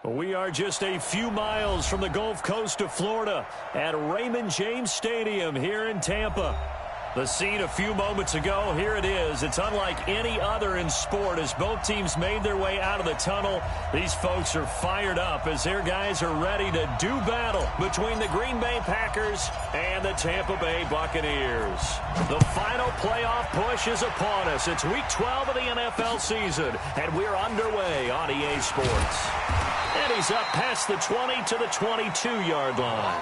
We are just a few miles from the Gulf Coast of Florida at Raymond James Stadium here in Tampa. The scene a few moments ago, here it is. It's unlike any other in sport as both teams made their way out of the tunnel. These folks are fired up as their guys are ready to do battle between the Green Bay Packers and the Tampa Bay Buccaneers. The final playoff push is upon us. It's Week 12 of the NFL season, and we're underway on EA Sports. And he's up past the 20 to the 22-yard line.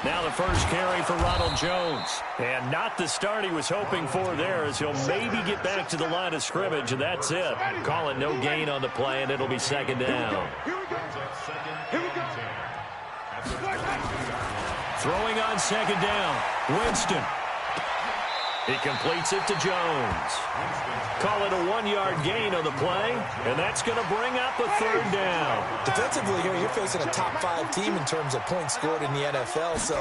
Now the first carry for Ronald Jones. And not the start he was hoping for there as he'll maybe get back to the line of scrimmage, and that's it. Call it no gain on the play, and it'll be second down. Throwing on second down, Winston. He completes it to Jones. Call it a 1-yard gain on the play, and that's going to bring up a third down. Defensively here, you're facing a top-5 team in terms of points scored in the NFL, so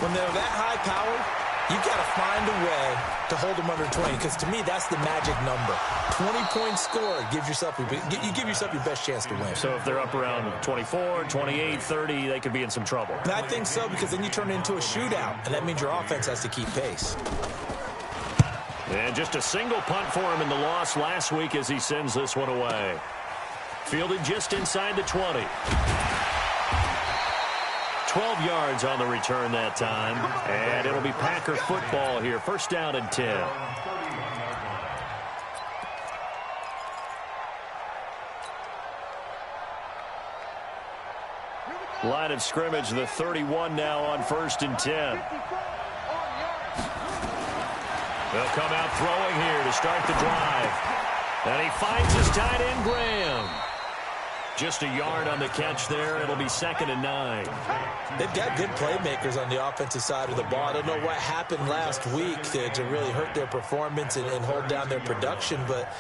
when they're that high-powered, you've got to find a way to hold them under 20, because to me, that's the magic number. 20-point score gives yourself you give yourself your best chance to win. So if they're up around 24, 28, 30, they could be in some trouble. And I think so, because then you turn it into a shootout, and that means your offense has to keep pace. And just a single punt for him in the loss last week as he sends this one away. Fielded just inside the 20. 12 yards on the return that time. And it'll be Packer football here. First down and 10. Line of scrimmage, the 31 now on first and 10. They'll come out throwing here to start the drive. And he finds his tight end, Graham. Just a yard on the catch there. It'll be second and 9. They've got good playmakers on the offensive side of the ball. I don't know what happened last week to really hurt their performance and hold down their production, but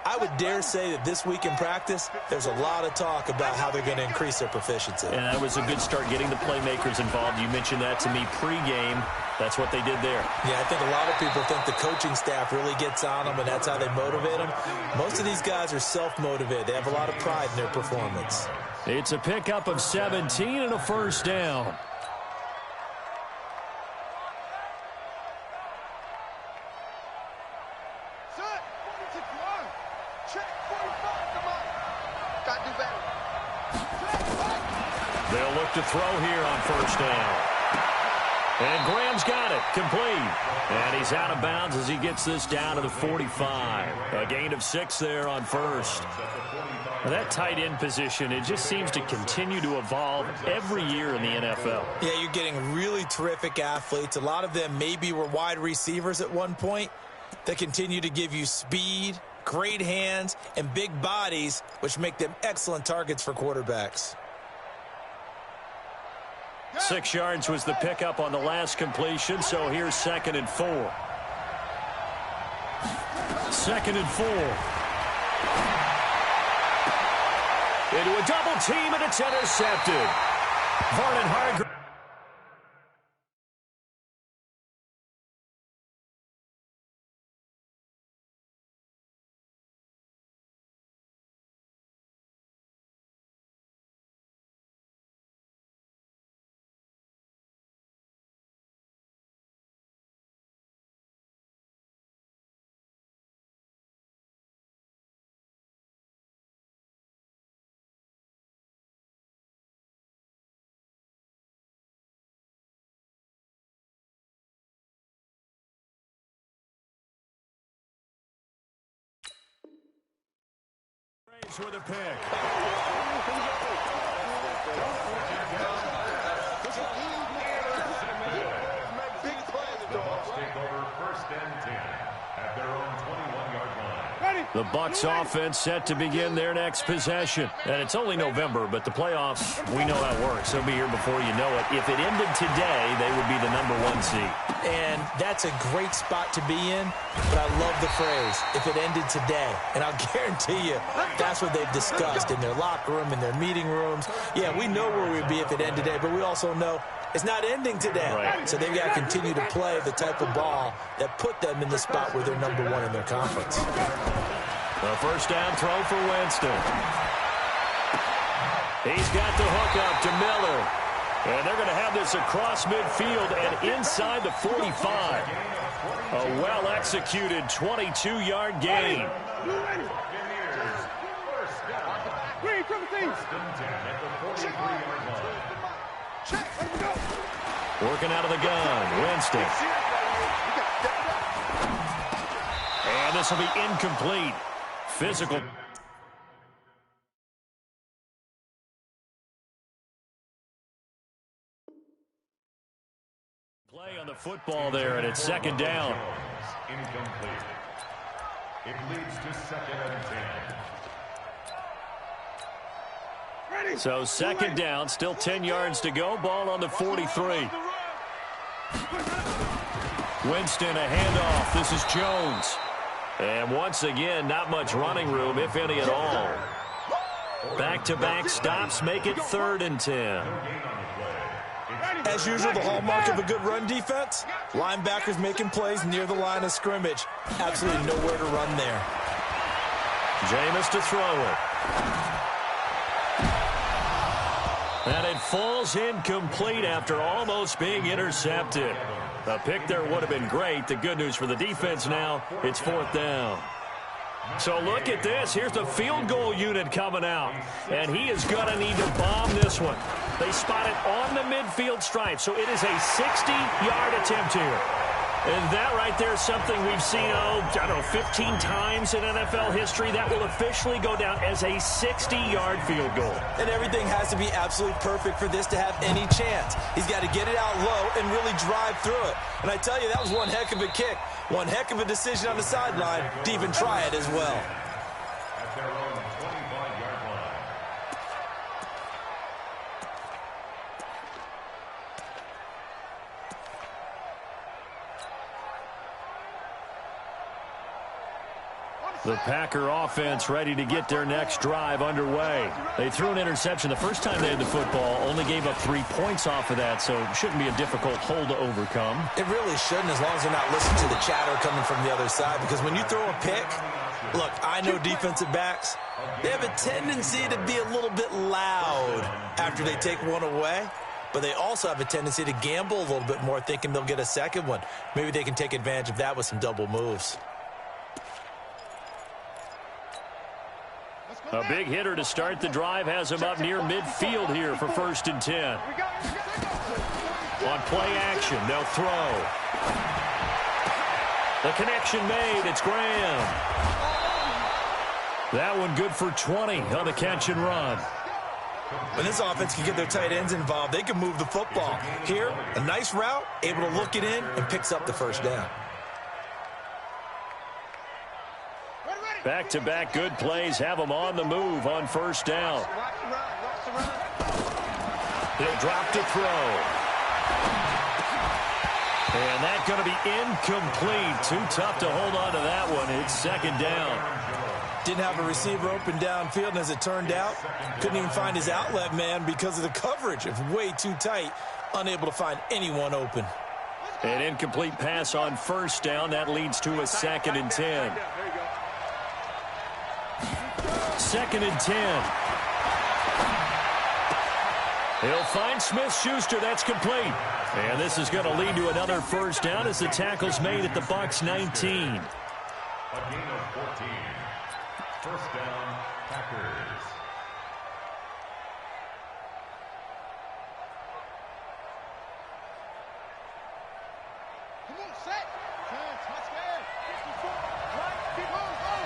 I would dare say that this week in practice, there's a lot of talk about how they're going to increase their proficiency. And that was a good start getting the playmakers involved. You mentioned that to me pregame. That's what they did there. Yeah, I think a lot of people think the coaching staff really gets on them, and that's how they motivate them. Most of these guys are self-motivated. They have a lot of pride in their performance. It's a pickup of 17 and a first down. They'll look to throw here on first down. And Graham's got it, complete. And he's out of bounds as he gets this down to the 45. A gain of 6 there on first. That tight end position, it just seems to continue to evolve every year in the NFL. Yeah, you're getting really terrific athletes. A lot of them maybe were wide receivers at one point. They continue to give you speed, great hands, and big bodies, which make them excellent targets for quarterbacks. 6 yards was the pickup on the last completion, so here's second and 4. Second and 4. Into a double team, and it's intercepted. Vernon Hargrave. With a pick. Take over first and 10 at their own 21-yard line. The Bucs offense set to begin their next possession. And it's only November, but the playoffs, we know how it works. They'll be here before you know it. If it ended today, they would be the #1 seed. And that's a great spot to be in, but I love the phrase, if it ended today. And I'll guarantee you, that's what they've discussed in their locker room, in their meeting rooms. Yeah, we know where we'd be if it ended today, but we also know it's not ending today. Right. So they've got to continue to play the type of ball that put them in the spot where they're #1 in their conference. The first down throw for Winston. He's got the hook up to Miller. And they're going to have this across midfield and inside the 45. A well-executed 22-yard gain. Working out of the gun, Winston. And this will be incomplete. Physical. Play on the football there, and it's second down. Incomplete. It leads to 2nd and 10. So second down, still 10 yards to go. Ball on the 43. Winston, a handoff. This is Jones. And once again, not much running room, if any at all. Back-to-back stops make it 3rd and 10. As usual, the hallmark of a good run defense, linebackers making plays near the line of scrimmage. Absolutely nowhere to run there. Jameis to throw it. And it falls incomplete after almost being intercepted. A pick there would have been great. The good news for the defense now, it's 4th down. So look at this. Here's the field goal unit coming out. And he is going to need to bomb this one. They spot it on the midfield stripe. So it is a 60-yard attempt here. And that right there is something we've seen, I don't know, 15 times in NFL history. That will officially go down as a 60-yard field goal. And everything has to be absolutely perfect for this to have any chance. He's got to get it out low and really drive through it. And I tell you, that was one heck of a kick. One heck of a decision on the sideline to even try it as well. At their own 25-yard line. The Packer offense ready to get their next drive underway. They threw an interception the first time they had the football, only gave up 3 points off of that, so it shouldn't be a difficult hole to overcome. It really shouldn't, as long as they're not listening to the chatter coming from the other side, because when you throw a pick, look, I know defensive backs, they have a tendency to be a little bit loud after they take one away, but they also have a tendency to gamble a little bit more, thinking they'll get a second one. Maybe they can take advantage of that with some double moves. A big hitter to start the drive has him up near midfield here for 1st and 10. On play action, they'll throw. The connection made. It's Graham. That one good for 20 on the catch and run. When this offense can get their tight ends involved, they can move the football. Here, a nice route, able to look it in, and picks up the first down. Back-to-back good plays have them on the move on 1st down. He'll drop to throw. And that's going to be incomplete. Too tough to hold on to that one. It's 2nd down. Didn't have a receiver open downfield, and as it turned out, couldn't even find his outlet man because of the coverage. It was way too tight, unable to find anyone open. An incomplete pass on 1st down. That leads to a 2nd and 10. 2nd and 10. He'll find Smith-Schuster. That's complete. And this is going to lead to another 1st down as the tackle's made at the Bucs 19. A gain of 14. 1st down, Packers. Come on, set. Turn, touchdown. 54. Right, keep on, go.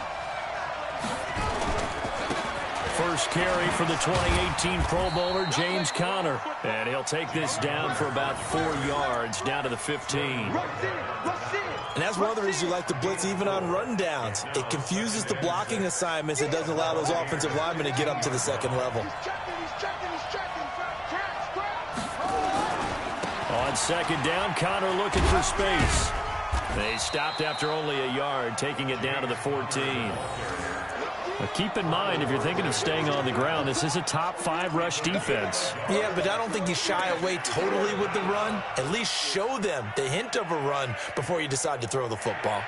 first carry for the 2018 Pro Bowler, James Conner. And he'll take this down for about 4 yards, down to the 15. And that's one of the reasons you like to blitz even on rundowns. It confuses the blocking assignments. It doesn't allow those offensive linemen to get up to the second level. On second down, Conner looking for space. They stopped after only a yard, taking it down to the 14. But keep in mind, if you're thinking of staying on the ground, this is a top 5 rush defense. Yeah, but I don't think you shy away totally with the run. At least show them the hint of a run before you decide to throw the football.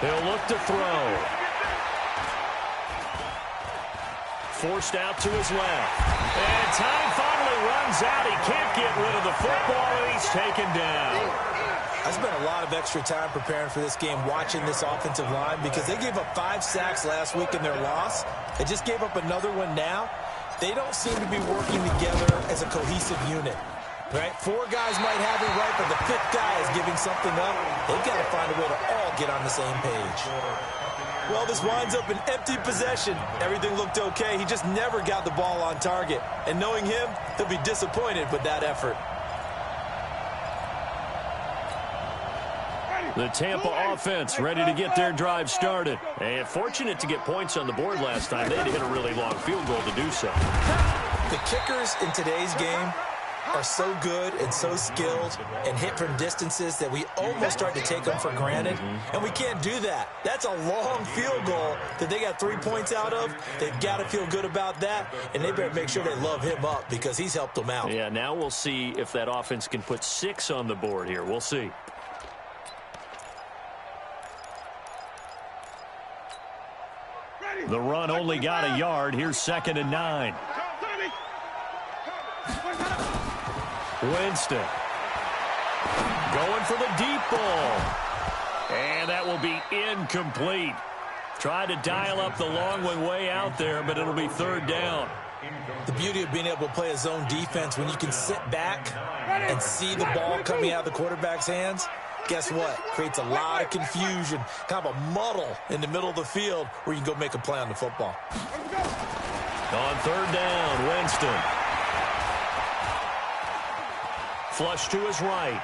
He'll look to throw. Forced out to his left. And time finally runs out. He can't get rid of the football, and he's taken down. I spent a lot of extra time preparing for this game, watching this offensive line, because they gave up 5 sacks last week in their loss. They just gave up another one now. They don't seem to be working together as a cohesive unit. Right? 4 guys might have it right, but the 5th guy is giving something up. They've got to find a way to all get on the same page. Well, this winds up an empty possession. Everything looked okay. He just never got the ball on target. And knowing him, he'll be disappointed with that effort. The Tampa offense ready to get their drive started. And fortunate to get points on the board last time. They had to hit a really long field goal to do so. The kickers in today's game are so good and so skilled and hit from distances that we almost start to take them for granted. And we can't do that. That's a long field goal that they got 3 points out of. They've got to feel good about that, and they better make sure they love him up because he's helped them out. Yeah, now we'll see if that offense can put 6 on the board here. We'll see. The run only got a yard. Here's 2nd and 9. Winston going for the deep ball. And that will be incomplete. Tried to dial up the long one way out there, but it'll be 3rd down. The beauty of being able to play a zone defense when you can sit back and see the ball coming out of the quarterback's hands, guess what? Creates a lot of confusion, kind of a muddle in the middle of the field where you can go make a play on the football. On 3rd down, Winston. Flush to his right.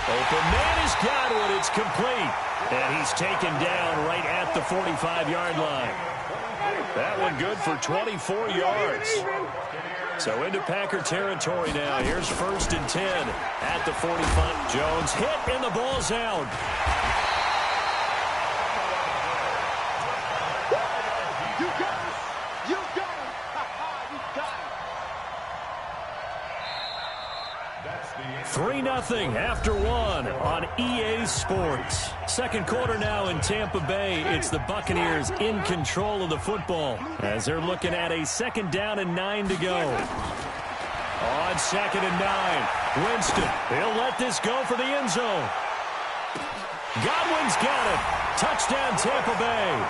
Open man is Godwin. It's complete. And he's taken down right at the 45-yard line. That one good for 24 yards. So into Packer territory now. Here's 1st and 10 at the 45. Jones hit and the ball's out. You got it. You got it. You got it. 3-0 after 1 on EA Sports. 2nd quarter now in Tampa Bay. It's the Buccaneers in control of the football as they're looking at a 2nd down and 9 to go. On 2nd and 9, Winston. He'll let this go for the end zone. Godwin's got it. Touchdown Tampa Bay.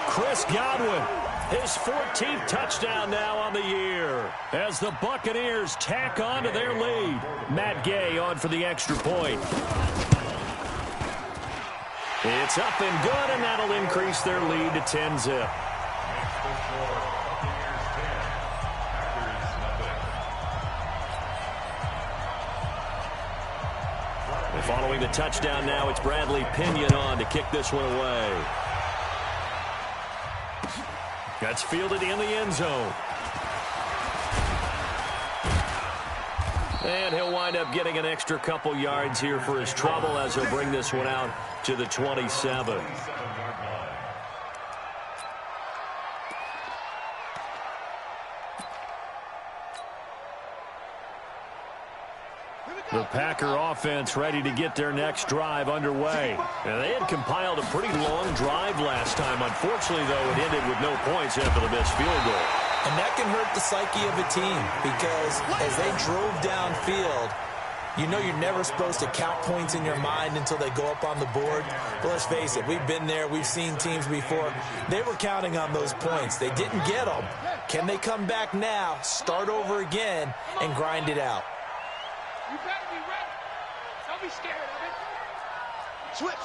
Chris Godwin. His 14th touchdown now on the year as the Buccaneers tack on to their lead. Matt Gay on for the extra point. It's up and good, and that'll increase their lead to 10-zip. Following the touchdown now, it's Bradley Pinion on to kick this one away. That's fielded in the end zone. And he'll wind up getting an extra couple yards here for his trouble as he'll bring this one out to the 27. The Packer offense ready to get their next drive underway. And they had compiled a pretty long drive last time. Unfortunately, though, it ended with no points after the missed field goal. And that can hurt the psyche of a team because as they drove downfield, you know you're never supposed to count points in your mind until they go up on the board. But let's face it, we've been there. We've seen teams before. They were counting on those points. They didn't get them. Can they come back now, start over again, and grind it out? You better be ready. Don't be scared of it. Switch.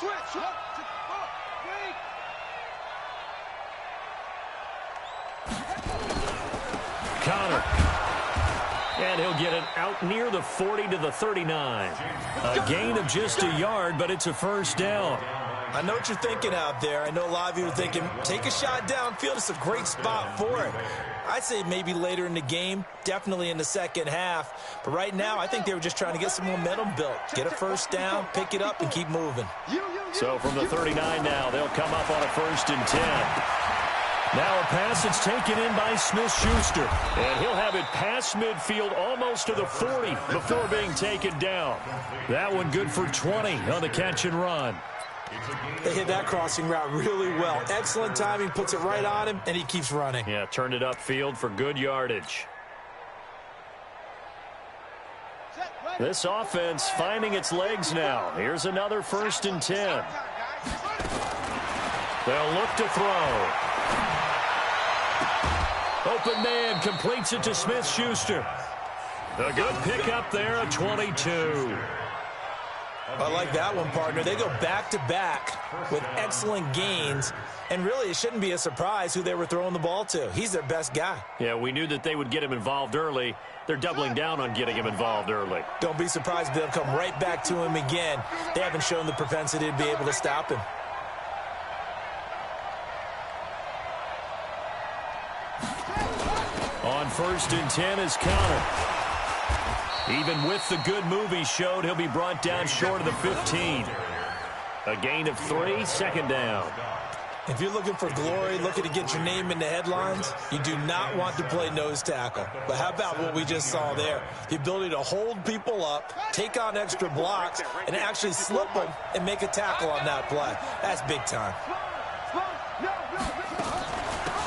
Connor. And he'll get it out near the 40 to the 39. A gain of just a yard, but it's a first down. I know what you're thinking out there. I know a lot of you are thinking, take a shot downfield. It's a great spot for it. I'd say maybe later in the game, definitely in the second half. But right now, I think they were just trying to get some momentum built. Get a first down, pick it up, and keep moving. So from the 39 now, they'll come up on a 1st and 10. Now a pass that's taken in by Smith-Schuster. And he'll have it past midfield almost to the 40 before being taken down. That one good for 20 on the catch and run. They hit that crossing route really well. Excellent timing, puts it right on him, and he keeps running. Yeah, turned it upfield for good yardage. This offense finding its legs now. Here's another 1st and 10. They'll look to throw. Open man completes it to Smith-Schuster. A good pickup there at 22. I like that one, partner. They go back-to-back with excellent gains, and really it shouldn't be a surprise who they were throwing the ball to. He's their best guy. Yeah, we knew that they would get him involved early. They're doubling down on getting him involved early. Don't be surprised if they'll come right back to him again. They haven't shown the propensity to be able to stop him. On 1st and 10 is Connor. Even with the good move he showed, he'll be brought down short of the 15. A gain of 3, 2nd down. If you're looking for glory, looking to get your name in the headlines, you do not want to play nose tackle. But how about what we just saw there? The ability to hold people up, take on extra blocks, and actually slip them and make a tackle on that play. That's big time.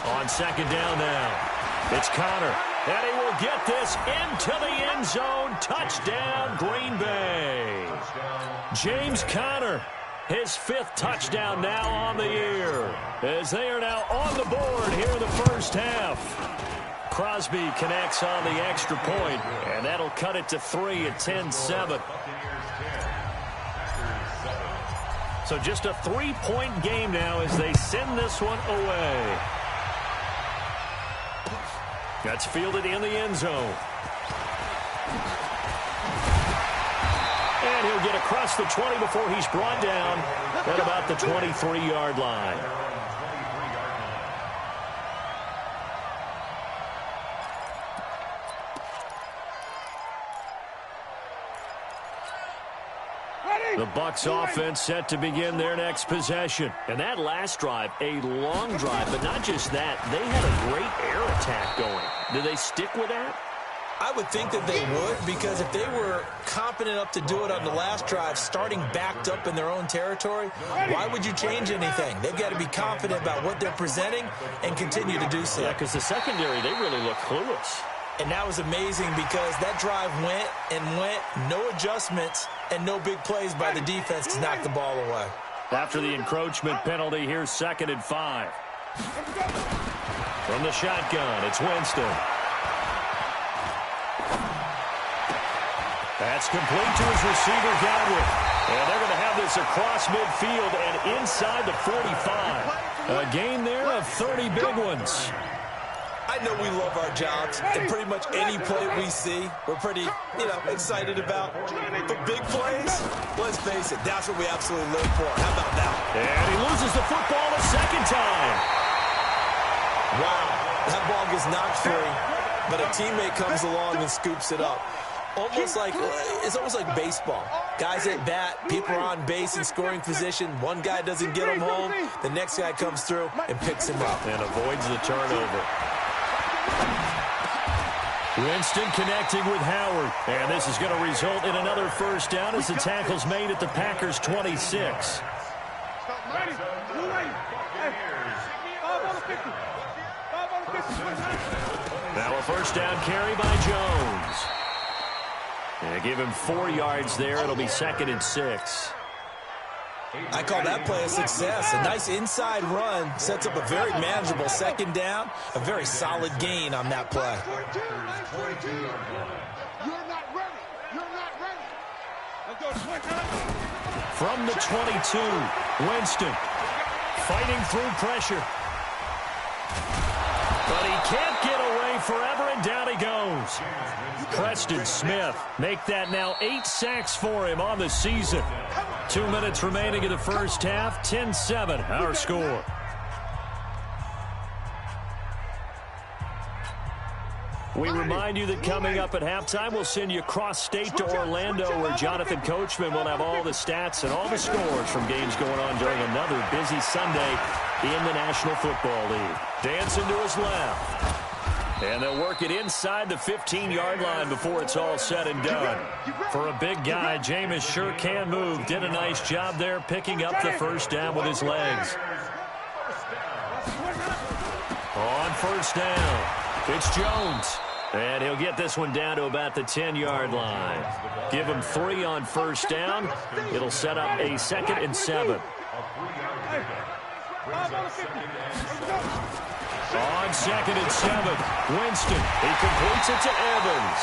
On 2nd down now. It's Connor, and he will get this into the end zone. Touchdown, Green Bay. James Conner, his 5th touchdown now on the year, as they are now on the board here in the first half. Crosby connects on the extra point, and that'll cut it to 3 at 10-7. So just a 3-point game now as they send this one away. That's fielded in the end zone. And he'll get across the 20 before he's brought down at about the 23-yard line. The Bucs offense set to begin their next possession. And that last drive, a long drive, but not just that. They had a great air attack going. Do they stick with that? I would think that they would, because if they were confident enough to do it on the last drive, starting backed up in their own territory, why would you change anything? They've got to be confident about what they're presenting and continue to do so. Yeah, because the secondary, they really look clueless. And that was amazing because that drive went and went, no adjustments, and no big plays by the defense to knock the ball away. After the encroachment penalty, here's 2nd and 5. From the shotgun, it's Winston. That's complete to his receiver, Godwin. And they're going to have this across midfield and inside the 45. A gain there of 30 big ones. I know we love our jobs, and pretty much any play we see, we're pretty, excited about. But big plays, let's face it, that's what we absolutely live for. How about that? And he loses the football a 2nd time. Wow, that ball gets knocked free, but a teammate comes along and scoops it up. It's almost like baseball. Guys at bat, people are on base in scoring position. One guy doesn't get him home. The next guy comes through and picks him up. And avoids the turnover. Winston connecting with Howard. And this is going to result in another 1st down as the tackle's made at the Packers' 26. Now a 1st down carry by Jones. And give him 4 yards there. It'll be 2nd and 6. I call that play a success. A nice inside run sets up a very manageable second down, a very solid gain on that play. You're not ready. You're not ready. Let's go. From the 22, Winston fighting through pressure. But he can't get away forever, and down he goes. Preston Smith make that now 8 sacks for him on the season. 2 minutes remaining in the first half, 10-7 our score. We remind you that coming up at halftime, we'll send you cross-state to Orlando, where Jonathan Coachman will have all the stats and all the scores from games going on during another busy Sunday in the National Football League. Dancing to his left. And they'll work it inside the 15-yard line before it's all said and done. For a big guy, Jameis sure can move. Did a nice job there picking up the first down with his legs. On first down, it's Jones. And he'll get this one down to about the 10-yard line. Give him 3 on first down. It'll set up a 2nd and 7. On 2nd and 7, Winston. He completes it to Evans.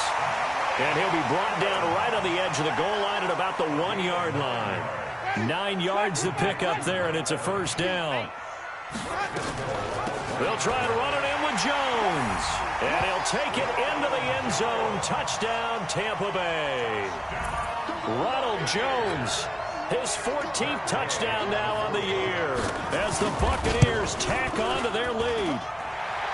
And he'll be brought down right on the edge of the goal line at about the 1-yard line. 9 yards to pick up there, and it's a first down. They'll try and run it in with Jones. And he'll take it into the end zone. Touchdown, Tampa Bay. Ronald Jones, his 14th touchdown now on the year, as the Buccaneers tack on to their lead.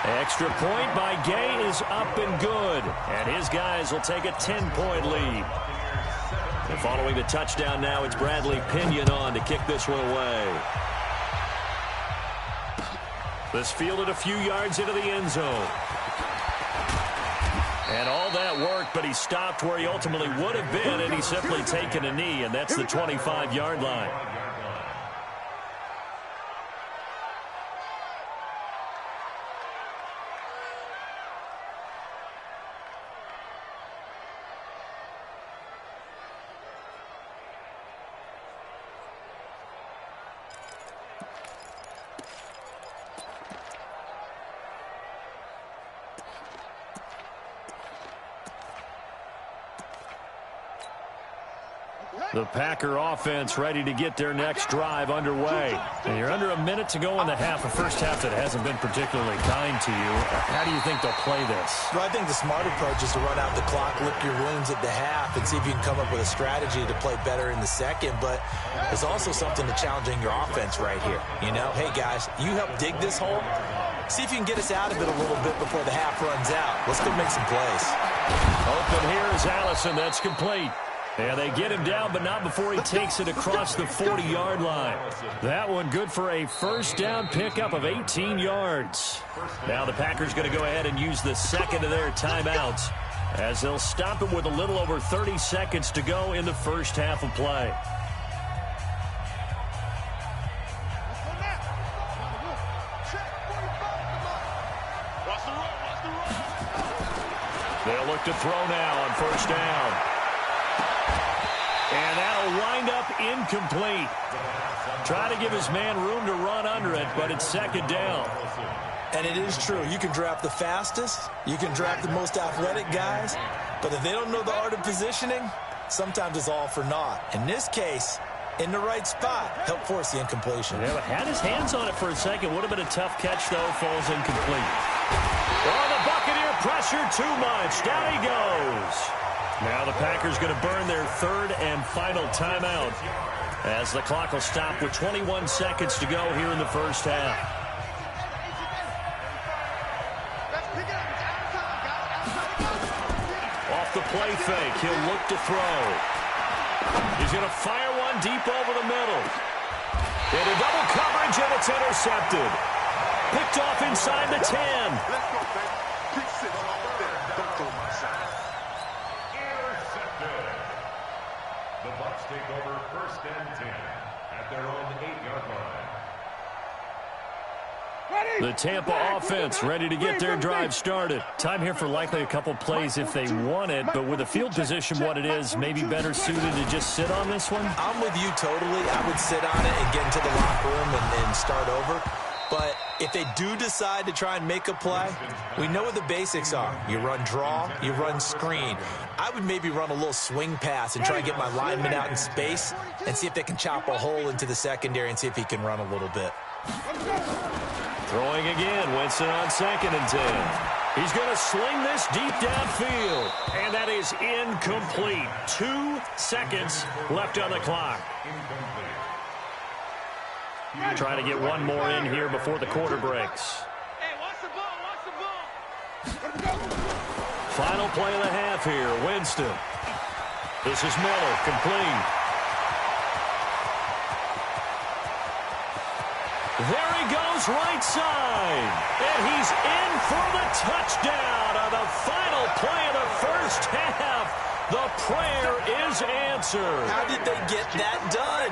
Extra point by Gay is up and good, and his guys will take a 10-point lead. And following the touchdown now, it's Bradley Pinion on to kick this one away. This fielded a few yards into the end zone. And all that worked, but he stopped where he ultimately would have been, and he's simply taken a knee, and that's the 25-yard line. The Packer offense ready to get their next drive underway. And you're under a minute to go in the half, a first half that hasn't been particularly kind to you. How do you think they'll play this? Well, I think the smart approach is to run out the clock, lick your wounds at the half, and see if you can come up with a strategy to play better in the second. But there's also something to challenging your offense right here. You know, hey, guys, you help dig this hole. See if you can get us out of it a little bit before the half runs out. Let's go make some plays. Open here is Allison. That's complete. And they get him down, but not before he takes it across the 40-yard line. That one good for a first down pickup of 18 yards. Now the Packers going to go ahead and use the second of their timeouts, as they'll stop it with a little over 30 seconds to go in the first half of play. They'll look to throw now on first down. And that'll wind up incomplete. Try to give his man room to run under it, but it's second down. And it is true. You can draft the fastest. You can draft the most athletic guys. But if they don't know the art of positioning, sometimes it's all for naught. In this case, in the right spot, help force the incompletion. Yeah, but had his hands on it for a second. Would have been a tough catch, though. Falls incomplete. Oh, the Buccaneer pressure too much. Down he goes. Now the Packers going to burn their third and final timeout, as the clock will stop with 21 seconds to go here in the first half. Off the play fake, he'll look to throw. He's going to fire one deep over the middle. Into double coverage, and it's intercepted. Picked off inside the 10. The Bucs take over first and 10 at their own 8-yard line. The Tampa offense ready to get their drive started. Time here for likely a couple plays if they want it, but with the field position what it is, maybe better suited to just sit on this one? I'm with you totally. I would sit on it and get into the locker room and start over. But if they do decide to try and make a play, we know what the basics are. You run draw, you run screen. I would maybe run a little swing pass and try and get my lineman out in space and see if they can chop a hole into the secondary and see if he can run a little bit. Throwing again, Winston on 2nd and 10. He's going to sling this deep downfield, and that is incomplete. 2 seconds left on the clock. Trying to get one more in here before the quarter breaks. Hey, watch the ball, watch the ball. Final play of the half here, Winston. This is Miller, complete. There he goes, right side. And he's in for the touchdown on the final play of the first half. The prayer is answered. How did they get that done?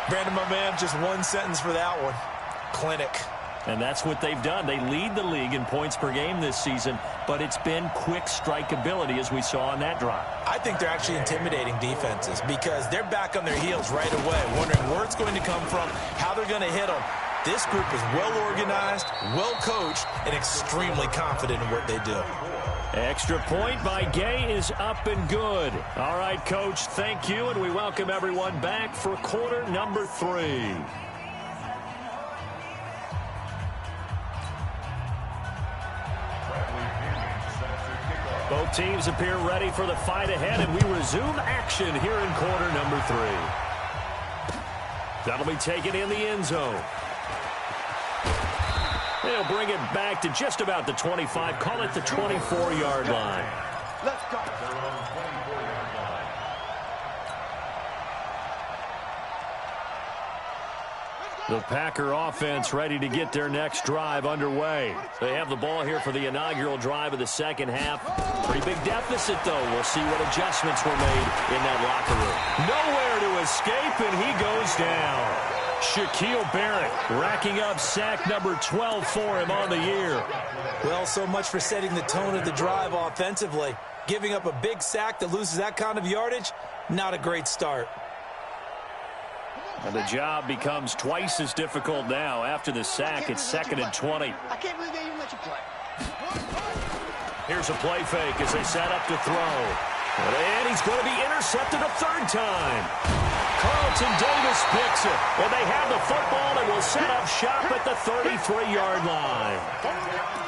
Brandon, my man, just one sentence for that one. Clinic. And that's what they've done. They lead the league in points per game this season, but it's been quick strikeability as we saw on that drive. I think they're actually intimidating defenses because they're back on their heels right away, wondering where it's going to come from, how they're going to hit them. This group is well organized, well coached, and extremely confident in what they do. Extra point by Gay is up and good. All right, Coach, thank you, and we welcome everyone back for quarter number 3. Both teams appear ready for the fight ahead, and we resume action here in quarter number 3. That'll be taken in the end zone. They'll bring it back to just about the 25, call it the 24-yard line. Let's go. The Packer offense ready to get their next drive underway. They have the ball here for the inaugural drive of the second half. Pretty big deficit, though. We'll see what adjustments were made in that locker room. Nowhere to escape, and he goes down. Shaquille Barrett racking up sack number 12 for him on the year. Well, so much for setting the tone of the drive offensively. Giving up a big sack that loses that kind of yardage, not a great start. And the job becomes twice as difficult now. After the sack, it's 2nd and 20. I can't believe they even let you play. Here's a play fake as they set up to throw. And he's going to be intercepted a 3rd time. Carlton Davis picks it. And they have the football and will set up shop at the 33-yard line.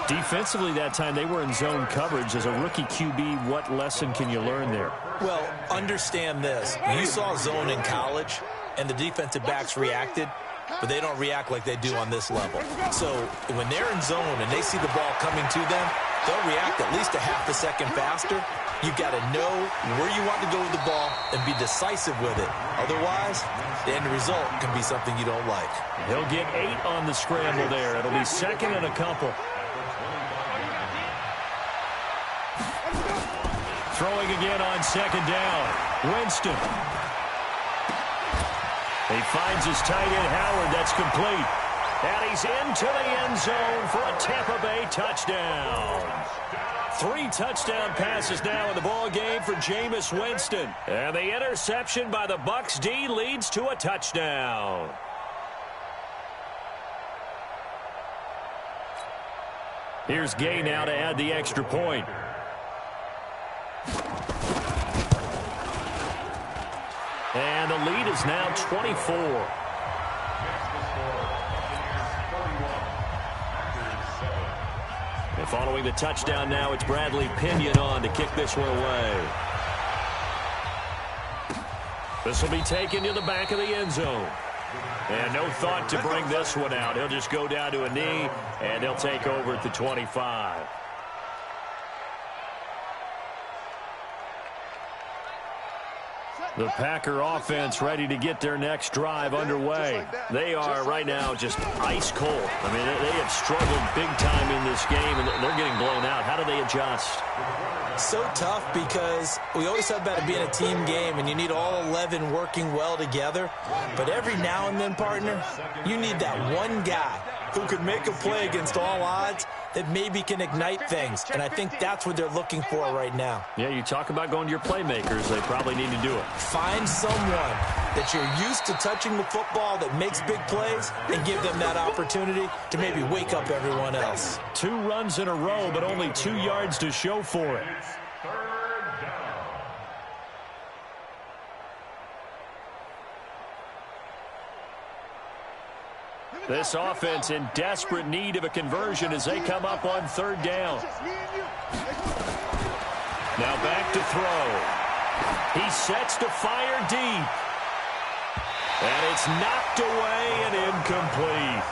Defensively that time, they were in zone coverage. As a rookie QB, what lesson can you learn there? Well, understand this. You saw zone in college, and the defensive backs reacted, but they don't react like they do on this level. So when they're in zone and they see the ball coming to them, they'll react at least a half a second faster. You've got to know where you want to go with the ball and be decisive with it. Otherwise, the end result can be something you don't like. He'll get 8 on the scramble there. It'll be 2nd and a couple. Throwing again on 2nd down. Winston. He finds his tight end, Howard. That's complete. And he's into the end zone for a Tampa Bay touchdown. 3 touchdown passes now in the ball game for Jameis Winston. And the interception by the Bucs D leads to a touchdown. Here's Gay now to add the extra point. And the lead is now 24. And following the touchdown now, it's Bradley Pinion on to kick this one away. This will be taken to the back of the end zone. And no thought to bring this one out. He'll just go down to a knee, and they'll take over at the 25. The Packer offense ready to get their next drive underway. They are right now just ice cold. I mean, they have struggled big time in this game, and they're getting blown out. How do they adjust? So tough because we always talk about it being a team game, and you need all 11 working well together. But every now and then, partner, you need that one guy who could make a play against all odds that maybe can ignite things. And I think that's what they're looking for right now. Yeah, you talk about going to your playmakers. They probably need to do it. Find someone that you're used to touching the football that makes big plays and give them that opportunity to maybe wake up everyone else. 2 runs in a row, but only 2 yards to show for it. This offense in desperate need of a conversion as they come up on 3rd down. Now back to throw. He sets to fire deep. And it's knocked away and incomplete.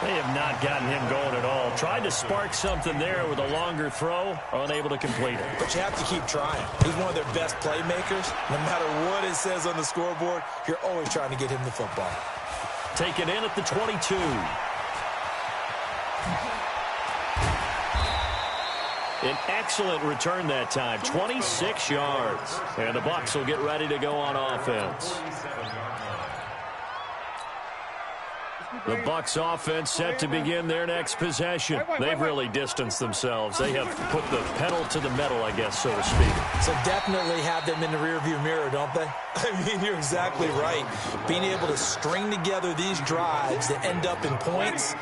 They have not gotten him going at all. Tried to spark something there with a longer throw, unable to complete it. But you have to keep trying. He's one of their best playmakers. No matter what it says on the scoreboard, you're always trying to get him the football. Taken in at the 22. An excellent return that time, 26 yards. And the Bucs will get ready to go on offense. The Bucs offense set to begin their next possession. They've really distanced themselves. They have put the pedal to the metal, I guess, so to speak. So definitely have them in the rearview mirror, don't they? I mean, you're exactly right. Being able to string together these drives that end up in points,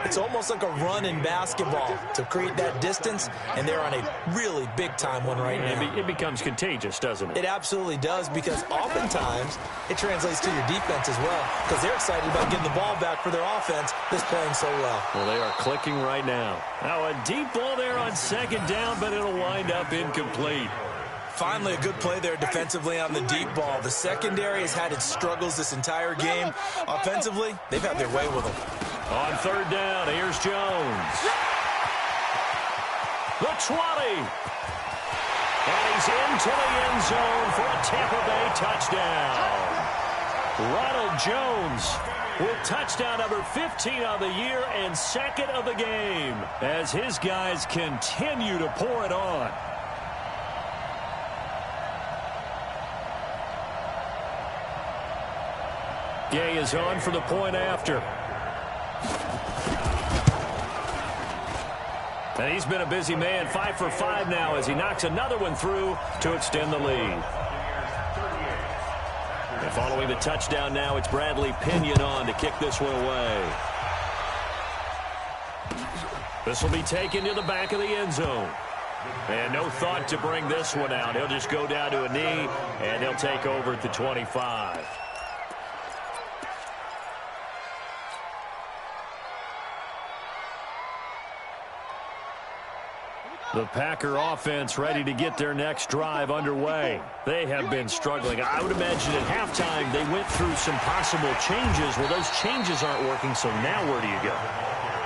it's almost like a run in basketball to create that distance, and they're on a really big-time one right now. It becomes contagious, doesn't it? It absolutely does, because oftentimes it translates to your defense as well, because they're excited about getting the ball back for their offense that's playing so well. Well, they are clicking right now. Now a deep ball there on 2nd down, but it'll wind up incomplete. Finally, a good play there defensively on the deep ball. The secondary has had its struggles this entire game. Offensively, they've had their way with them. On 3rd down, here's Jones. The 20. And he's into the end zone for a Tampa Bay touchdown. Ronald Jones with touchdown number 15 of the year and 2nd of the game as his guys continue to pour it on. Gay is on for the point after. And he's been a busy man, 5 for 5 now as he knocks another one through to extend the lead. And following the touchdown now, it's Bradley Pinion on to kick this one away. This will be taken to the back of the end zone. And no thought to bring this one out. He'll just go down to a knee, and he'll take over at the 25. The Packer offense ready to get their next drive underway. They have been struggling. I would imagine at halftime they went through some possible changes. Well, those changes aren't working, so now where do you go?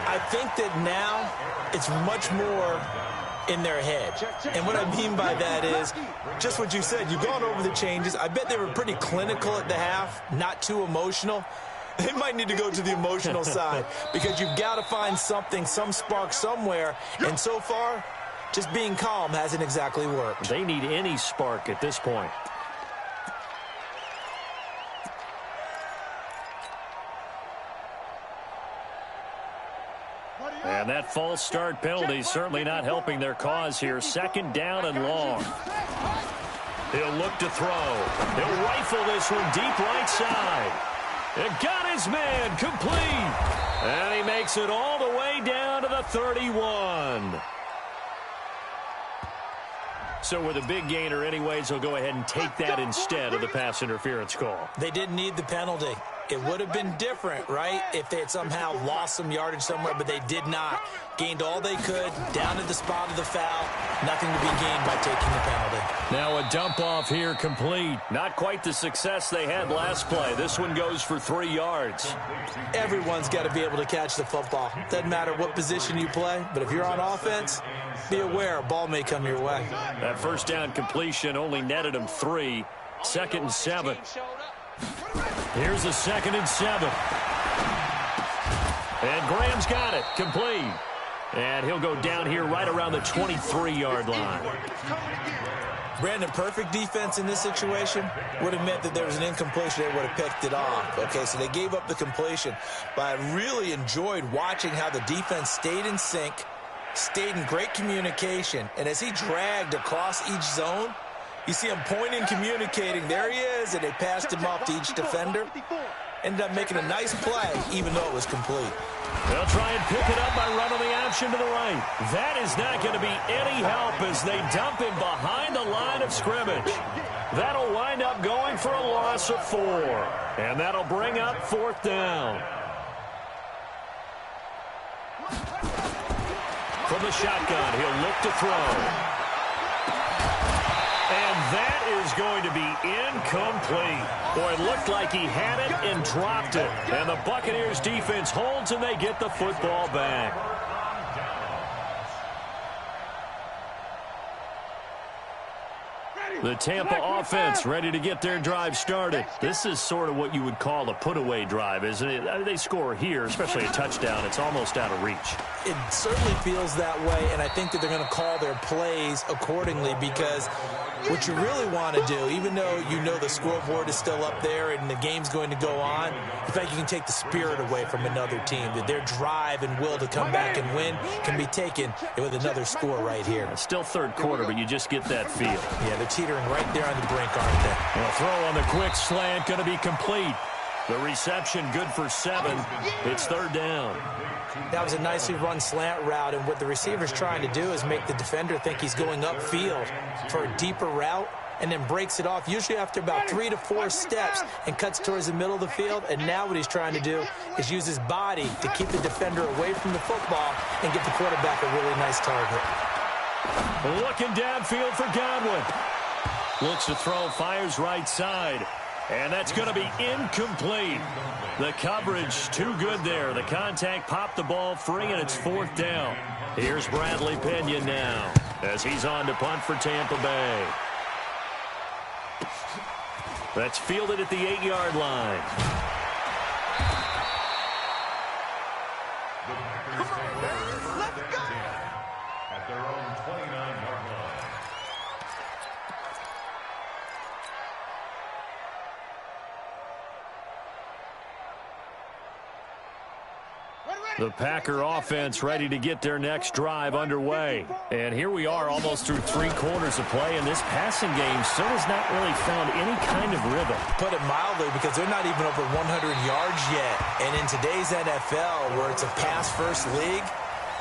I think that now it's much more in their head. And what I mean by that is just what you said. You've gone over the changes. I bet they were pretty clinical at the half, not too emotional. They might need to go to the emotional side because you've got to find something, some spark somewhere. And so far, just being calm hasn't exactly worked. They need any spark at this point. And that false start penalty certainly not helping their cause here. 2nd down and long. He'll look to throw. He'll rifle this one deep right side. It got his man complete. And he makes it all the way down to the 31. So with a big gainer anyways, they'll go ahead and take that instead of the pass interference call. They didn't need the penalty. It would have been different, right, if they had somehow lost some yardage somewhere, but they did not. Gained all they could, down at the spot of the foul. Nothing to be gained by taking the penalty. Now a dump off here complete. Not quite the success they had last play. This one goes for 3 yards. Everyone's got to be able to catch the football. Doesn't matter what position you play, but if you're on offense, be aware a ball may come your way. That 1st down completion only netted him 3. 2nd and 7. Here's a 2nd and 7. And Graham's got it. Complete. And he'll go down here right around the 23-yard line. Brandon, perfect defense in this situation would have meant that there was an incompletion. They would have picked it off. Okay, so they gave up the completion. But I really enjoyed watching how the defense stayed in sync, stayed in great communication, and as he dragged across each zone, you see him pointing, communicating. There he is, and they passed him off to each defender. Ended up making a nice play, even though it was complete. They'll try and pick it up by running the option to the right. That is not going to be any help as they dump him behind the line of scrimmage. That'll wind up going for a loss of 4. And that'll bring up 4th down. From the shotgun, he'll look to throw. And that is going to be incomplete. Boy, it looked like he had it and dropped it. And the Buccaneers defense holds and they get the football back. The Tampa offense ready to get their drive started. This is sort of what you would call a put-away drive, isn't it? They score here, especially a touchdown. It's almost out of reach. It certainly feels that way, and I think that they're going to call their plays accordingly because what you really want to do, even though you know the scoreboard is still up there and the game's going to go on, in fact, you can take the spirit away from another team. That their drive and will to come back and win can be taken with another score right here. It's still third quarter, but you just get that feel. Yeah, they're teetering right there on the brink, aren't they? Well, throw on the quick slant going to be complete. The reception good for 7. It's 3rd down. That was a nicely run slant route, and what the receiver's trying to do is make the defender think he's going upfield for a deeper route and then breaks it off, usually after about 3 to 4 steps, and cuts towards the middle of the field. And now what he's trying to do is use his body to keep the defender away from the football and give the quarterback a really nice target. Looking downfield for Godwin. Looks to throw, fires right side. And that's going to be incomplete. The coverage too good there. The contact popped the ball free, and it's 4th down. Here's Bradley Pinion now as he's on to punt for Tampa Bay. That's fielded at the 8-yard line. Let's go! At their own 29-yard line. The Packer offense ready to get their next drive underway. And here we are almost through 3 quarters of play, and this passing game still has not really found any kind of rhythm. Put it mildly, because they're not even over 100 yards yet. And in today's NFL, where it's a pass-first league,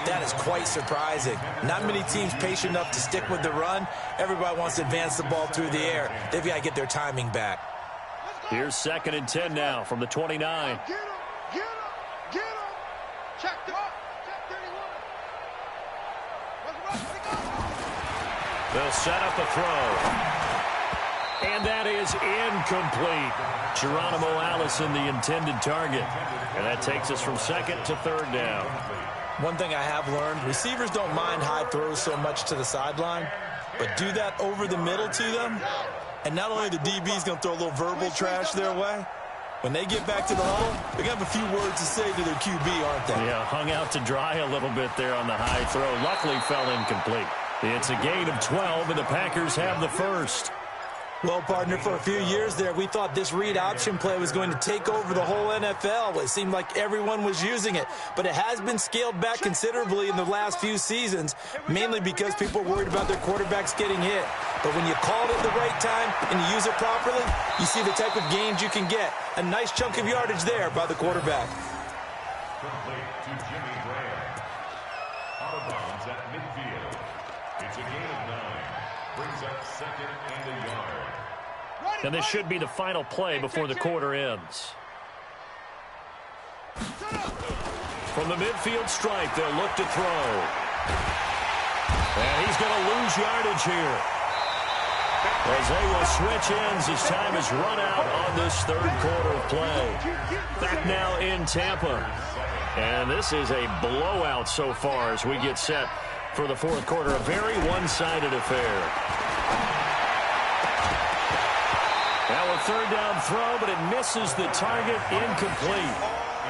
that is quite surprising. Not many teams patient enough to stick with the run. Everybody wants to advance the ball through the air. They've got to get their timing back. Here's 2nd and 10 now from the 29. Get him! Check them up. Check 31. They'll set up a throw. And that is incomplete. Geronimo Allison, the intended target. And that takes us from 2nd to 3rd down. One thing I have learned, receivers don't mind high throws so much to the sideline, but do that over the middle to them, and not only the DB's going to throw a little verbal trash their way, when they get back to the huddle, they're going to have a few words to say to their QB, aren't they? Yeah, hung out to dry a little bit there on the high throw. Luckily fell incomplete. It's a gain of 12, and the Packers have the first. Well, partner, for a few years there, we thought this read option play was going to take over the whole NFL. It seemed like everyone was using it, but it has been scaled back considerably in the last few seasons, mainly because people are worried about their quarterbacks getting hit. But when you call it at the right time and you use it properly, you see the type of gains you can get. A nice chunk of yardage there by the quarterback. Complete to Jimmy Graham. Out of bounds at midfield. It's a gain of 9. Brings up 2nd and a yard. And this should be the final play before the quarter ends. From the midfield stripe, they'll look to throw. And he's going to lose yardage here, as they will switch ends as time is run out on this 3rd quarter of play. Back now in Tampa. And this is a blowout so far as we get set for the 4th quarter. A very one-sided affair. Now a 3rd down throw, but it misses the target, incomplete.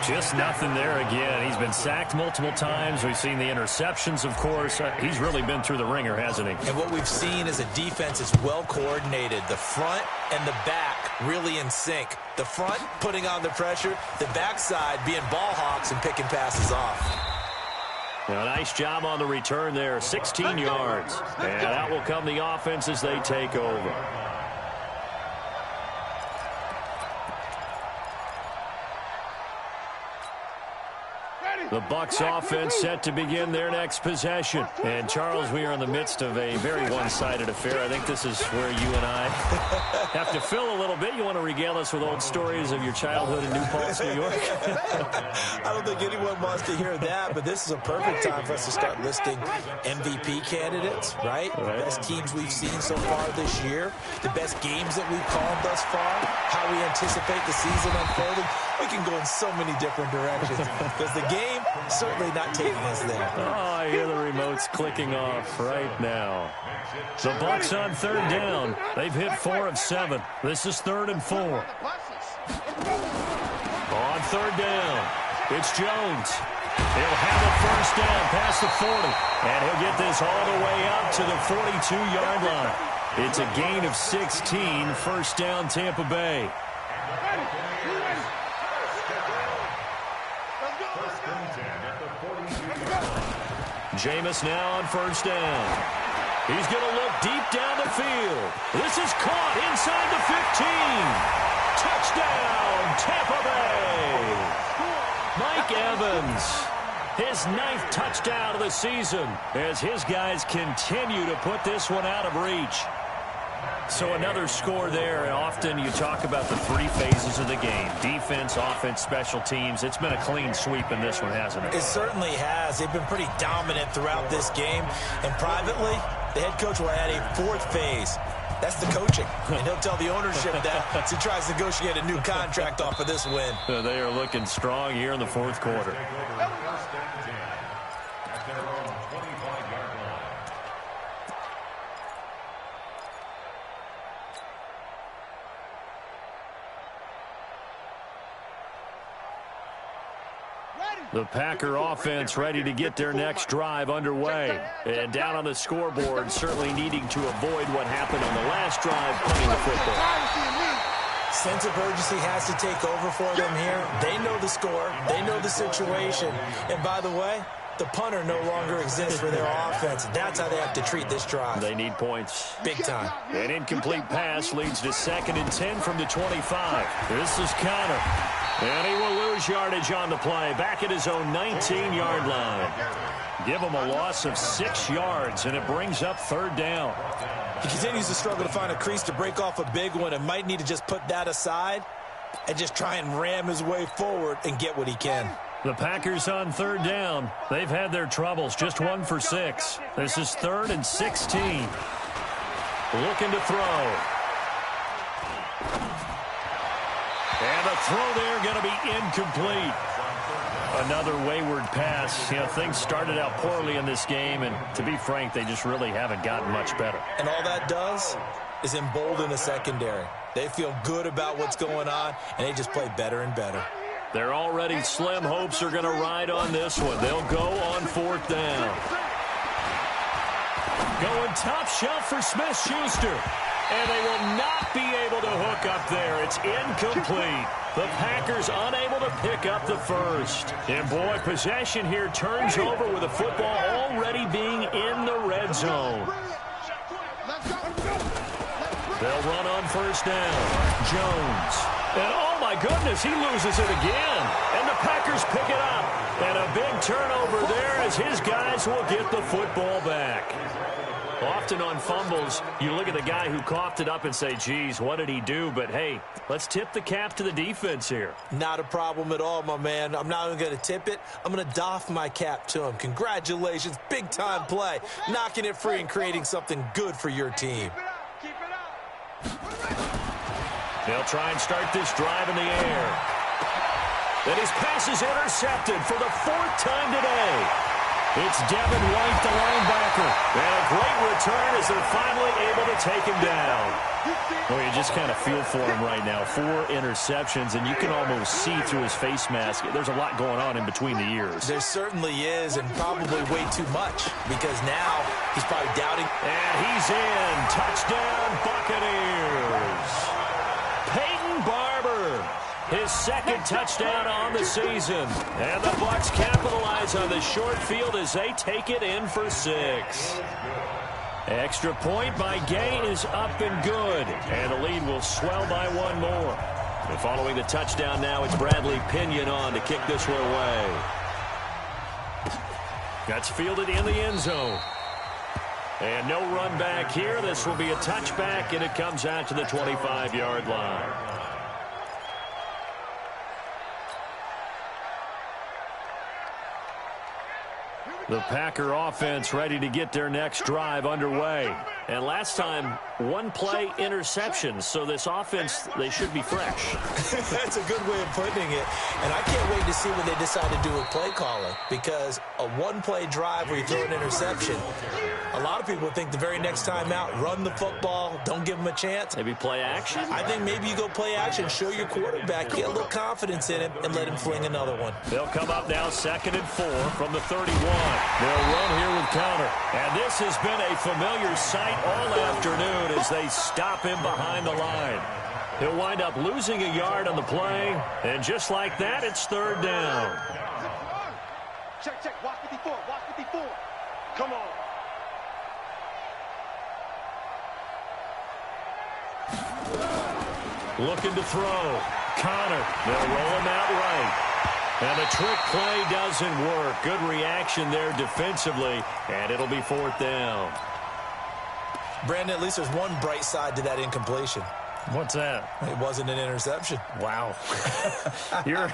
Just nothing there again. He's been sacked multiple times. We've seen the interceptions, of course. He's really been through the ringer, hasn't he? And what we've seen is a defense is well coordinated. The front and the back really in sync. The front putting on the pressure, the backside being ball hawks and picking passes off. Now, nice job on the return there, 16 yards. And out will come the offense as they take over. The Bucs offense set to begin their next possession. And, Charles, we are in the midst of a very one-sided affair. I think this is where you and I have to fill a little bit. You want to regale us with old stories of your childhood in New Paltz, New York? I don't think anyone wants to hear that, but this is a perfect time for us to start listing MVP candidates, right? The best teams we've seen so far this year, the best games that we've called thus far, how we anticipate the season unfolding. We can go in so many different directions because the game certainly not taking us there. Oh, I hear the remotes clicking off right now. The Bucs on third down. They've hit 4 of 7. This is 3rd and 4. On third down, it's Jones. He'll have it first down past the 40. And he'll get this all the way up to the 42-yard line. It's a gain of 16, first down Tampa Bay. Jameis now on first down. He's going to look deep down the field. This is caught inside the 15. Touchdown, Tampa Bay. Mike Evans, his 9th touchdown of the season as his guys continue to put this one out of reach. So another score there. Often you talk about the 3 phases of the game. Defense, offense, special teams. It's been a clean sweep in this one, hasn't it? It certainly has. They've been pretty dominant throughout this game. And privately, the head coach will add a 4th phase. That's the coaching. And he'll tell the ownership that as he tries to negotiate a new contract off of this win. They are looking strong here in the 4th quarter. The Packer offense ready to get their next drive underway. And down on the scoreboard, certainly needing to avoid what happened on the last drive, punting the football. Sense of urgency has to take over for them here. They know the score. They know the situation. And by the way, the punter no longer exists for their offense. That's how they have to treat this drive. They need points. Big time. An incomplete pass leads to 2nd and 10 from the 25. This is Connor. And he will lose yardage on the play. Back at his own 19-yard line. Give him a loss of 6 yards, and it brings up 3rd down. He continues to struggle to find a crease to break off a big one and might need to just put that aside and just try and ram his way forward and get what he can. The Packers on 3rd down. They've had their troubles. Just 1 for 6. This is 3rd and 16. Looking to throw. And the throw there going to be incomplete. Another wayward pass. You know, things started out poorly in this game, and to be frank, they just really haven't gotten much better. And all that does is embolden the secondary. They feel good about what's going on, and they just play better and better. Their already slim hopes are going to ride on this one. They'll go on 4th down. Going top shelf for Smith-Schuster. And they will not be able to hook up there. It's incomplete. The Packers unable to pick up the first. And, boy, possession here turns over with the football already being in the red zone. They'll run on first down. Jones. And, oh, my goodness, he loses it again. And the Packers pick it up. And a big turnover there as his guys will get the football back. Often on fumbles, you look at the guy who coughed it up and say, geez, what did he do? But, hey, let's tip the cap to the defense here. Not a problem at all, my man. I'm not even going to tip it. I'm going to doff my cap to him. Congratulations. Big-time play. Knocking it free and creating something good for your team. They'll try and start this drive in the air. And his pass is intercepted for the 4th time today. It's Devin White, the linebacker. And a great return as they're finally able to take him down. Well, you just kind of feel for him right now. 4 interceptions, and you can almost see through his face mask. There's a lot going on in between the ears. There certainly is, and probably way too much, because now he's probably doubting. And he's in. Touchdown, Buccaneers. Peyton Barber, his second touchdown on the season. And the Bucs capitalize on the short field as they take it in for 6. Extra point by Gay is up and good. And the lead will swell by 1 more. And following the touchdown now, it's Bradley Pinion on to kick this one away. That's fielded in the end zone. And no run back here. This will be a touchback, and it comes out to the 25-yard line. The Packer offense ready to get their next drive underway. And last time, 1-play interception. So this offense, they should be fresh. That's a good way of putting it. And I can't wait to see what they decide to do with play calling. Because a 1-play drive where you throw an interception, a lot of people think the very next time out, run the football, don't give them a chance. Maybe play action? I think maybe you go play action, show your quarterback, get a little confidence in him, and let him fling another one. They'll come up now 2nd and 4 from the 31. They'll run here with counter. And this has been a familiar sight all afternoon as they stop him behind the line. He'll wind up losing a yard on the play. And just like that, it's 3rd down. Check, check. Watch 54. Watch 54. Come on. Looking to throw. Connor. They'll roll him out right. And the trick play doesn't work. Good reaction there defensively, and it'll be 4th down. Brandon, at least there's one bright side to that incompletion. What's that? It wasn't an interception. Wow. You're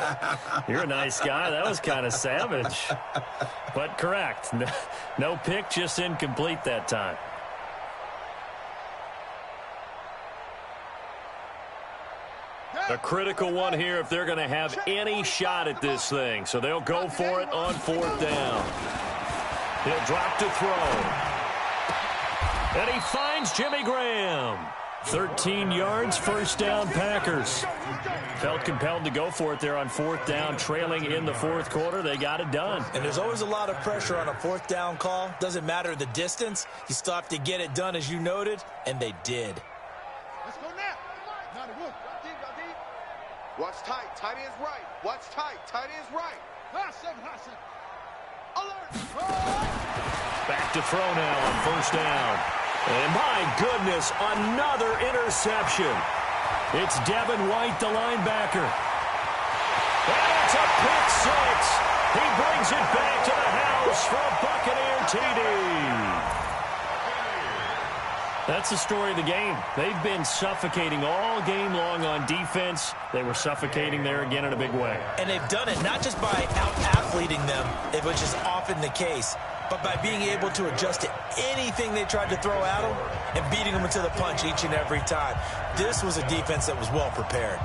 a nice guy. That was kind of savage. But correct. No pick, just incomplete that time. A critical one here if they're going to have any shot at this thing. So they'll go for it on 4th down. He'll drop to throw. And he finds Jimmy Graham. 13 yards, 1st down Packers. Felt compelled to go for it there on 4th down, trailing in the 4th quarter. They got it done. And there's always a lot of pressure on a 4th down call. Doesn't matter the distance. You still have to get it done, as you noted, and they did. Let's go now. Now the wood. Watch tight. Tight ends right. Watch tight. Tight ends right. Hot 7. Hot 7. Alert. Back to throw now on 1st down. And my goodness, another interception. It's Devin White, the linebacker. And it's a pick 6. He brings it back to the house for a Buccaneer TD. That's the story of the game. They've been suffocating all game long on defense. They were suffocating there again in a big way. And they've done it not just by out-athleting them, which is often the case, but by being able to adjust to anything they tried to throw at them and beating them into the punch each and every time. This was a defense that was well prepared.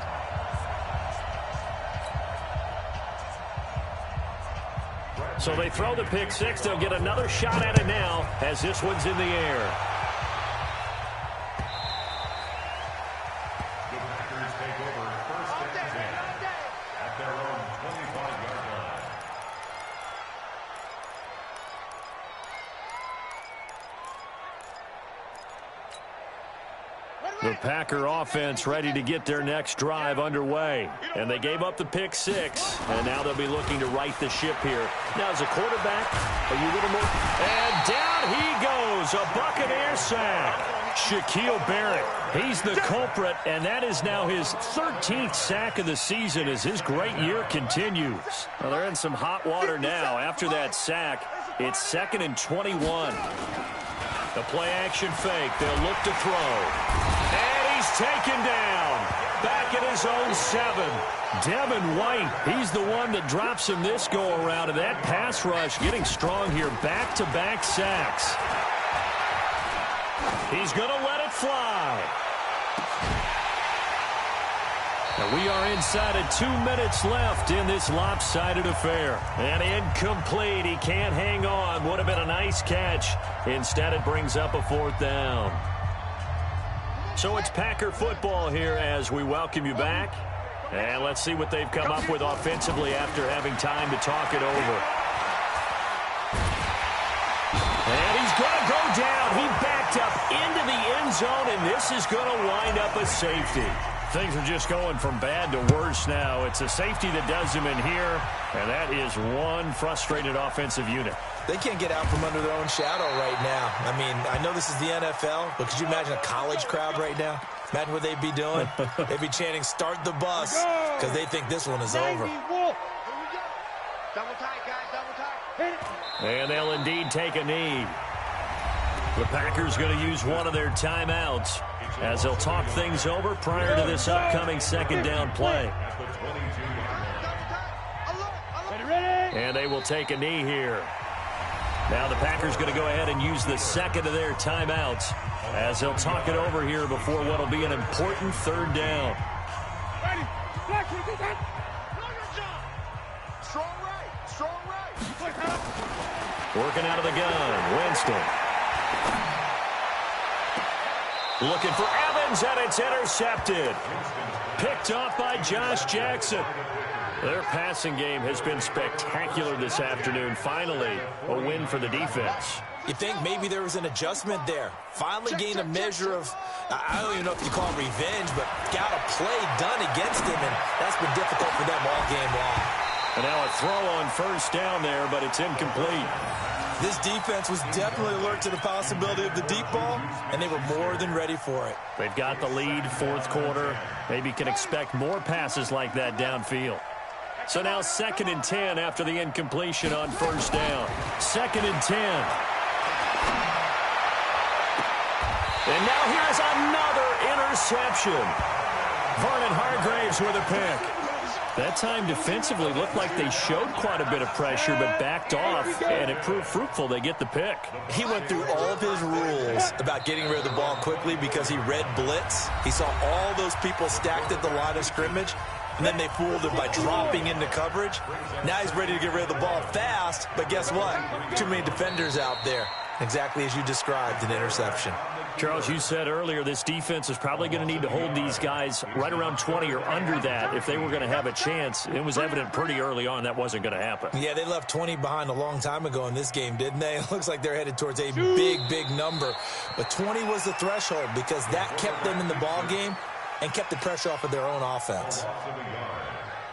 So they throw the pick 6. They'll get another shot at it now as this one's in the air. The Packer offense ready to get their next drive underway. And they gave up the pick 6. And now they'll be looking to right the ship here. Now, as a quarterback, are you a little more? And down he goes. A Buccaneer sack. Shaquille Barrett, he's the culprit. And that is now his 13th sack of the season as his great year continues. Well, they're in some hot water now. After that sack, it's 2nd and 21. The play-action fake. They'll look to throw. And he's taken down. Back at his own 7. Devin White, he's the one that drops him this go-around. And that pass rush getting strong here. Back-to-back sacks. He's going to let it fly. And we are inside of 2 minutes left in this lopsided affair. And incomplete. He can't hang on. Would have been a nice catch. Instead, it brings up a 4th down. So it's Packer football here as we welcome you back. And let's see what they've come up with offensively after having time to talk it over. And he's going to go down. He backed up into the end zone, and this is going to wind up a safety. Things are just going from bad to worse now. It's a safety that does him in here, and that is one frustrated offensive unit. They can't get out from under their own shadow right now. I mean, I know this is the NFL, but could you imagine a college crowd right now? Imagine what they'd be doing. They'd be chanting, "Start the bus," because they think this one is over. Double tight, guys, double tight. And they'll indeed take a knee. The Packers going to use one of their timeouts as they'll talk things over prior to this upcoming second down play. And they will take a knee here. Now the Packers going to go ahead and use the second of their timeouts as they'll talk it over here before what will be an important third down. Strong right, strong right. Working out of the gun, Winston. Looking for Evans, and it's intercepted. Picked off by Josh Jackson. Their passing game has been spectacular this afternoon. Finally, a win for the defense. You think maybe there was an adjustment there. Finally gained a measure of, I don't even know if you call it revenge, but got a play done against him, and that's been difficult for them all game long. And now a throw on first down there, but it's incomplete. This defense was definitely alert to the possibility of the deep ball, and they were more than ready for it. They've got the lead, fourth quarter. Maybe can expect more passes like that downfield. So now 2nd and 10 after the incompletion on first down. 2nd and 10. And now here's another interception. Vernon Hargreaves with a pick. That time defensively looked like they showed quite a bit of pressure but backed off, and it proved fruitful. They get the pick. He went through all of his rules about getting rid of the ball quickly because he read blitz. He saw all those people stacked at the line of scrimmage, and then they fooled him by dropping into coverage. Now he's ready to get rid of the ball fast, but guess what? Too many defenders out there. Exactly as you described, an interception. Charles, you said earlier this defense is probably going to need to hold these guys right around 20 or under that if they were going to have a chance. It was evident pretty early on that wasn't going to happen. Yeah, they left 20 behind a long time ago in this game, didn't they? It looks like they're headed towards a big, big number. But 20 was the threshold because that kept them in the ball game and kept the pressure off of their own offense.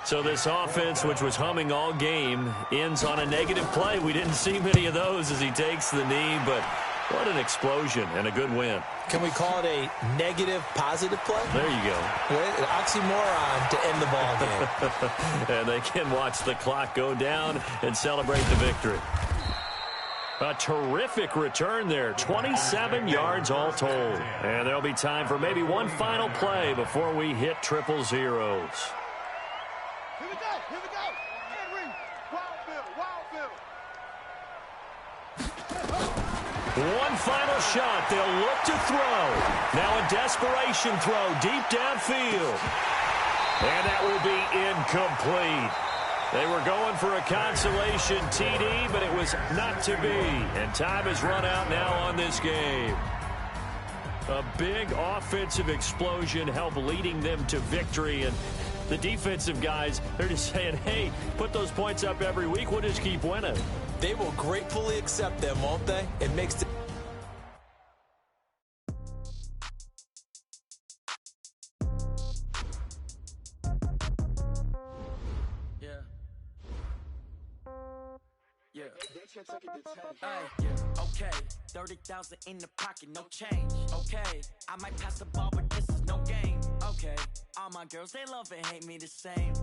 So this offense, which was humming all game, ends on a negative play. We didn't see many of those as he takes the knee, but what an explosion and a good win. Can we call it a negative positive play? There you go. An oxymoron to end the ball game. And they can watch the clock go down and celebrate the victory. A terrific return there, 27 yards all told. And there'll be time for maybe one final play before we hit triple zeros. Here we go, here we go. Henry, Wildville. One final shot. They'll look to throw. Now a desperation throw deep downfield. And that will be incomplete. They were going for a consolation TD, but it was not to be. And time has run out now on this game. A big offensive explosion helped leading them to victory. And the defensive guys, they're just saying, hey, put those points up every week. We'll just keep winning. They will gratefully accept them, won't they? It makes it. Okay, 30,000 in the pocket, no change. Okay, I might pass the ball, but this is no game. Okay, all my girls, they love and hate me the same.